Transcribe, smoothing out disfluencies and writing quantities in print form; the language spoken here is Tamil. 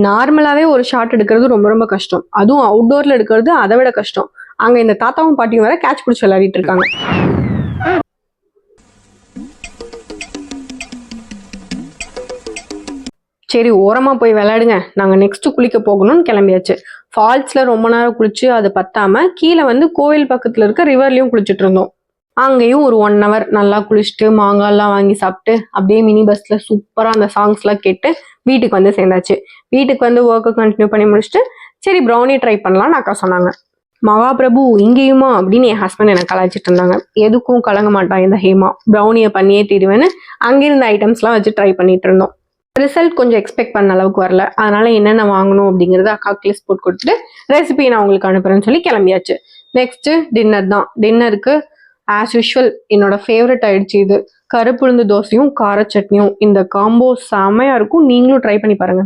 நார்மலாவே ஒரு ஷாட் எடுக்கிறது ரொம்ப ரொம்ப கஷ்டம். அதுவும் அவுட்டோர்ல எடுக்கிறது அதை விட கஷ்டம். அங்க இந்த தாத்தாவும் பாட்டியும் வேற கேட்ச் பிடிச்சி விளையாடிட்டு இருக்காங்க. சரி ஓரமா போய் விளையாடுங்க, நாங்க நெக்ஸ்ட் குளிக்க போகணும்னு கிளம்பியாச்சு. ஃபால்ஸ்ல ரொம்ப நேரம் குளிச்சு அது பத்தாம கீழே வந்து கோயில் பக்கத்துல இருக்க ரிவர்லயும் குளிச்சுட்டு இருந்தோம். அங்கேயும் ஒரு 1 hour நல்லா குளிச்சுட்டு மாங்காய்லாம் வாங்கி சாப்பிட்டு அப்படியே மினி பஸ்ல சூப்பரா அந்த சாங்ஸ் எல்லாம் கேட்டு வீட்டுக்கு வந்து சேர்ந்தாச்சு. வீட்டுக்கு வந்து ஒர்க்கை கண்டினியூ பண்ணி முடிச்சுட்டு சரி ப்ரௌனி ட்ரை பண்ணலாம்னு அக்கா சொன்னாங்க. மகாபிரபு இங்கேயுமா அப்படின்னு என் ஹஸ்பண்ட் எனக்கு கலாய்ச்சிட்டு இருந்தாங்க. எதுக்கும் கலங்க மாட்டான் இந்த ஹேமா, ப்ரௌனியை பண்ணியே தீருவேன்னு அங்கிருந்த ஐட்டம்ஸ்லாம் வச்சு ட்ரை பண்ணிட்டு இருந்தோம். ரிசல்ட் கொஞ்சம் எக்ஸ்பெக்ட் பண்ண அளவுக்கு வரல. அதனால என்னென்ன வாங்கணும் அப்படிங்கறத அக்காவுக்கு லிஸ்ட் போட்டு கொடுத்துட்டு ரெசிபி நான் உங்களுக்கு அனுப்புறேன்னு சொல்லி கிளம்பியாச்சு. நெக்ஸ்ட் டின்னர் தான். டின்னருக்கு ஆஸ் யூஷுவல் என்னோட ஃபேவரட் ஆயிடுச்சு இது. கருப்புளுந்து தோசையும் கார சட்னியும். இந்த காம்போ செமையா இருக்கும், நீங்களும் ட்ரை பண்ணி பாருங்க.